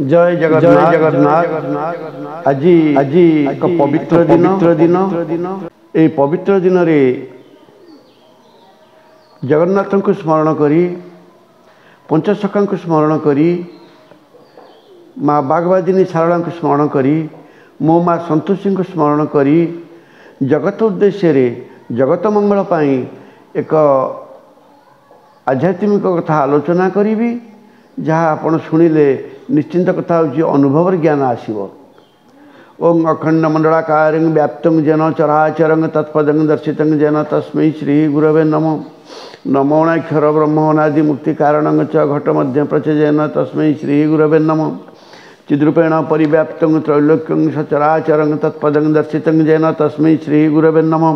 जय जगन्नाथ जगन्नाथ আজি আজি एक पवित्र दिन ए पवित्र दिन रे जगन्नाथ को स्मरण करी पंचसखा को स्मरण करी माँ बागवादिनी शारदा को स्मरण करी मो माँ संतोषी को स्मरण करी जगत उद्देश्य रे जगत मंगल पाई एक आध्यात्मिक कथा आलोचना करी जहाँ आपण शुणिले निश्चिंत कथा हूँ अनुभव ज्ञान आसव। ओं अखंड मंडलाकार व्याप्तं जेन चराचरं तत्पदं दर्शितं जेन तस्मै श्री गुरवे नमो नमोणाक्षर ब्रह्मणादि मुक्ति कारणं च घट मध्य प्रचजेन तस्मै श्री गुरवे नमो चिद्रूपेण परिव्याप्तं त्रैलोक्यं सचराचरं तत्पदं दर्शितं जेन तस्मै श्री गुरवे नमो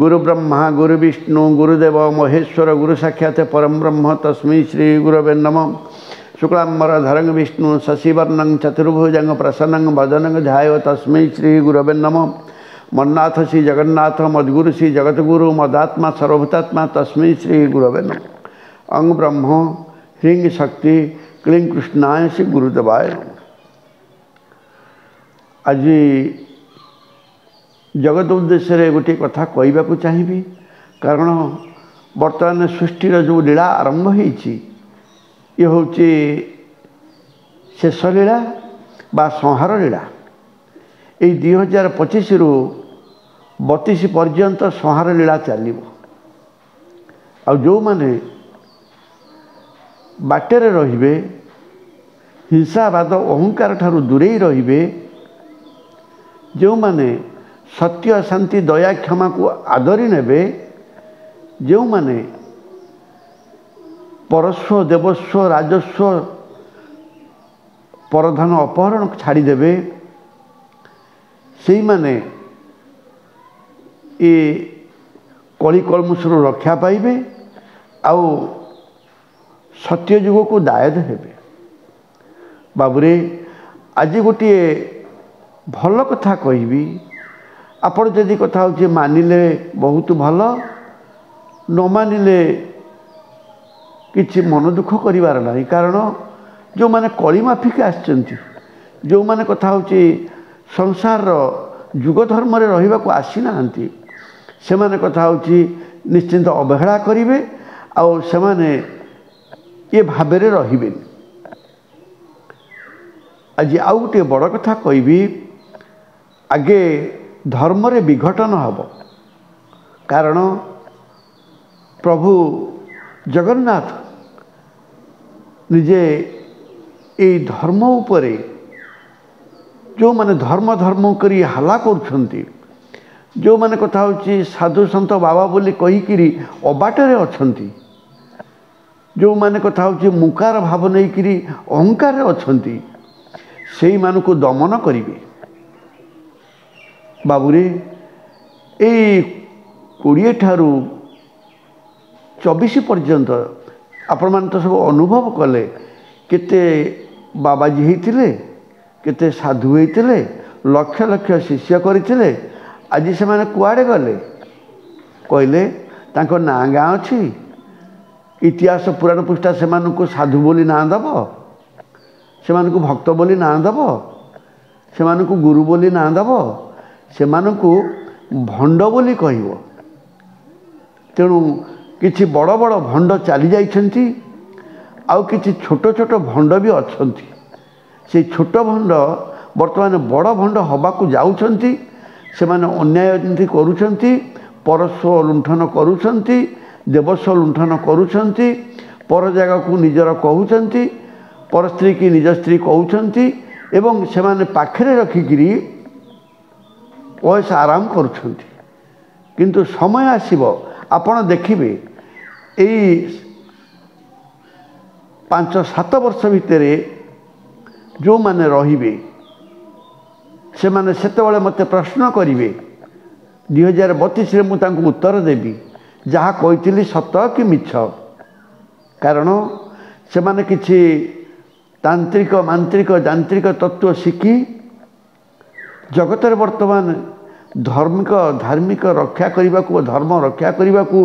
गुरु ब्रह्मा गुरु विष्णु गुरुदेव महेश्वर गुरु साक्षात् परम ब्रह्म तस्मै श्री गुरवे नमः शुक्लांबरधरं विष्णु शशिवर्णं चतुर्भुजं प्रसन्नं वदनं ध्यायो तस्मै श्री गुरवे नमः मन्नाथ श्री जगन्नाथ मद्गुरु श्री जगद्गुरु मदात्मा सर्वभूतात्मा तस्मै श्री गुरवे नमः अंग ब्रह्म ह्रीं शक्ति क्लीं कृष्णाय श्री गुरुदेवाय नमः। आज जगत उद्देश्य गोटे कथा कहवाक चाहिए कारण बर्तमान सृष्टिर जो लीला आरंभ होती ये हूँ शेष लीला बा संहार लीला ये 2025 रु 32 पर्यंत संहार लीला चलो आ जो माने बाटेरे रहिबे हिंसावाद अहंकार ठारू दूरे रहिबे जो माने सत्य शांति दया क्षमा को आदरी नेबे जो माने परस्व देवस्व राजस्व परधन अपहरण छाड़ीदेवे से माने ये कली कलमुषर रक्षा पाइबे आउ सत्य युग को दायद हेबे। बाबुरे आज गोटे भल कथा कहबी आपण जदि कथा हूँ मानिले बहुत भल न मानिले किछि मन दुख करिवार नहीं कारण जो माने कली माफिक आसचंती जो माने कथा हूँ संसार युग धर्म रे रहिबा को आसी नांती से माने कथा हूँ निश्चिंत अवहेला करिवे आ से माने ये भाबरे रहिबे। आज आउ गोटे बड़ कथा कहबी आगे धर्म रे विघटन हब कारण प्रभु जगन्नाथ निजे ये धर्म उपरे जो माने धर्म धर्म करी हाला कर जो माने कथा हूँ साधु सन्त बाबा बोली कहीकि अबाटरे अछंती जो माने कथा हूँ मुकार भाव नहीं करी अहंकार अछंती सेई मानकु दमन करिवे। बाबुरे ए 20 ठारू 24 पर्यंत आपण मान तो सब अनुभव कले केते बाबाजी होते केते साधु होते लक्ष लक्ष शिष्य करते आज से माने कुआड़े गले कहले तांको ना गाँ अच्छी इतिहास पुराण पृष्ठा से साधु बोली ना दब से भक्त बोली ना दब से गुरु बोली ना दब से भंड बोली कहब तेणु किछि बड़ बड़ भंड चली जाइछंती आउ किछि छोट छोट भंड भी अछंती से छोट भंड वर्तमान बड़ भंड हबाकू जाउछंती से माने अन्याय करूछंती परस्व लुंठन करूछंती देवस्व लुंठन करूछंती पर जगह को निजर कहउछंती पर स्त्री की निज स्त्री कहउछंती एवं से माने पाखरे रखिकिरी पैसा आराम करुछंती किंतु समय आसीबो आपण देखिबे एई 5-7 वर्ष भितर जो माने रहिबे से माने सेतेबेले मते प्रश्न करिवे 2032 रे मु तांको उत्तर देबी जहाँ कहितली सत कि मिछ कारण से माने किछि तांत्रिक मांत्रिक यांत्रिक तत्व शिखी जगत वर्तमान धार्मिक रक्षा करने को धर्म रक्षा करने को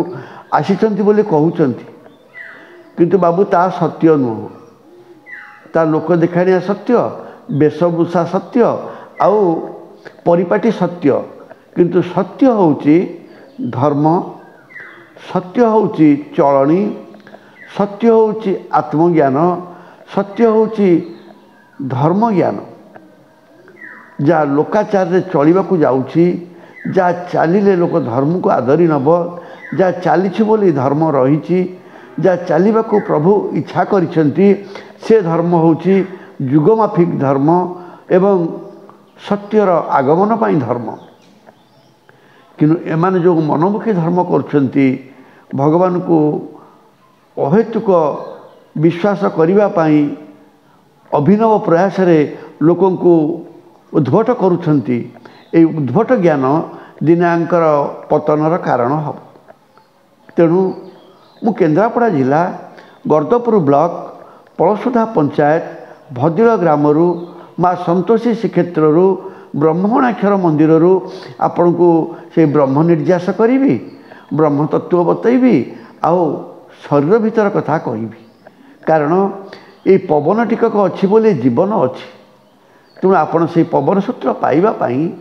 आसी बोली कहते किंतु बाबू ता सत्य नुह ता लोक देखाणिया सत्य, वेशभूषा सत्य, आउ परिपाटी सत्य, किंतु सत्य होउची धर्म, सत्य होउची चलनी, सत्य होउची आत्मज्ञान, सत्य होउची धर्म ज्ञान। जा लोकाचार रे चलिबा को जाउची, जा चालिले लोक धर्म को आदरी नब, जा चालीछि बोली धर्म रहीछि, जा चालिबा को प्रभु इच्छा करिसेंती से धर्म होउची युगमाफिक धर्म एवं सत्यर आगमन पाई धर्म। किंतु एमाने जो मनमुखी धर्म करछंती, भगवान को अहेतुक विश्वास करिबा पाई अभिनव प्रयास रे लोकन को उद्भट करुछंती, ए उद्भट ज्ञान दिनांकर पतनर कारण हम। तेणु मु केन्द्रापड़ा जिला गर्दपुर ब्लॉक पलसुधा पंचायत भद्र ग्रामरू माँ संतोषी श्रीक्षेत्रु ब्रह्मणाक्षर मंदिर आपण को से ब्रह्म निर्यास करी, ब्रह्म तत्व बतैबी, आओ शरीर भीतर कथा कहि। कारण ये पवन टिकक अच्छी बोले जीवन अच्छी। तेणु आपण से पवन सूत्र पाइबा पाई,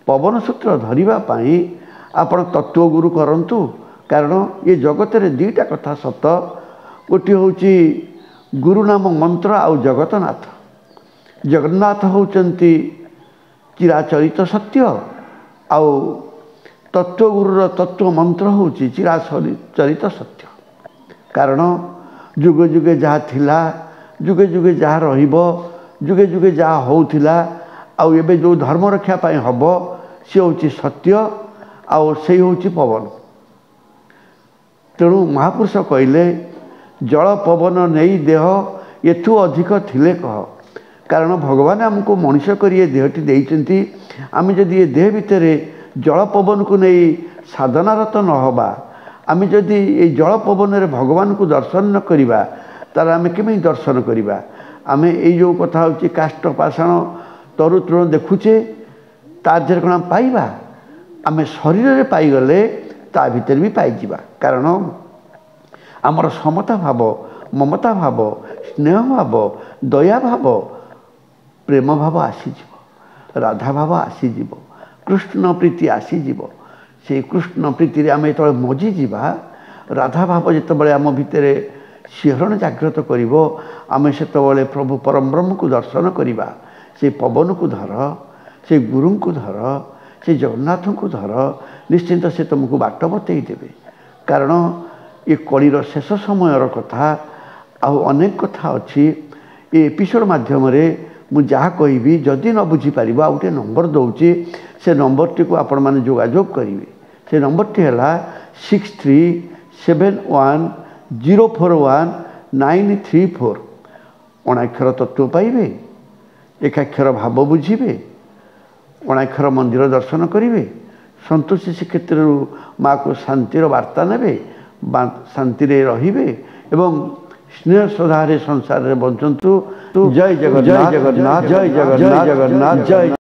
पवन सूत्र धरिबा पाई आपण तत्व गुरु करंतु। कारण ये जगत रे दुईटा कथा सत, गोटे होची गुरु नाम मंत्र आउ जगतनाथ। जगन्नाथ होचंती चिराचरित सत्य, आउ तत्व गुरुर तत्व मंत्र होची चिराचरित सत्य। कारण जुगे जुगे जहाँ थिला, जुगे जुगे जहाँ रहिबो, जुगे जुगे जहाँ होउथिला, आउ एबे जो धर्म रक्षा पाई हबो से होची सत्य, आउ से होची पवन। तेणु महापुरुष कहले जल पवन नहीं देह एथु अधिक थिले कह। कारण भगवान आमको मनुष्य करिए देहटी देइचंती, आमे जदि ये देह भितर जल पवन को नहीं साधनारत न हबा, आमे जदि ये जल पवन रे भगवान को दर्शन न करिबा, तार आमे केमि दर्शन करिबा। आमे ए जो कथा होची काष्ट पाषाण तरु तृण देखुचे, तार जर कोन पाइबा, आमे शरीर रे पाई गले ता भीतर भी पाई जिबा। कारण आमर समता भाव, ममता भाव, स्नेह भाव, दया भाव, प्रेम भाव आसीजिव, राधा भाव आसीजिव, कृष्ण प्रीति आसीजिव। से कृष्ण प्रीति आम जो मजी जावा, राधा भाव जिते आम भितर शिहरण जागृत करिवो, आम से प्रभु परम ब्रह्म को दर्शन करवा। से पवन को धर, से गुरु को धर, से जगन्नाथ को धर, निश्चिंत से तुमको बाट बतई देवे। कारण ये कलिर शेष समयर कथा आउ अनेक कथा अच्छी। ये एपिसोड माध्यम मुझे जहाँ कहि जदि न बुझीपार आ गोटे नंबर दौची, से नंबर टी को आपण मैंने जोगाजोग करेंगे। से नंबर टी है 6371041934। अणाक्षर तत्व पाइबे, एकाक्षर भाव बुझे, अणाक्षर मंदिर दर्शन करेंगे, संतोषी श्रीक्षेत्र माँ को शांतिर वार्ता ने, शांति रे एवं स्नेह श्रद्धा संसार में बंचतु। जय जगन्नाथ, जय जगन्नाथ, जय जगन्नाथ, जय।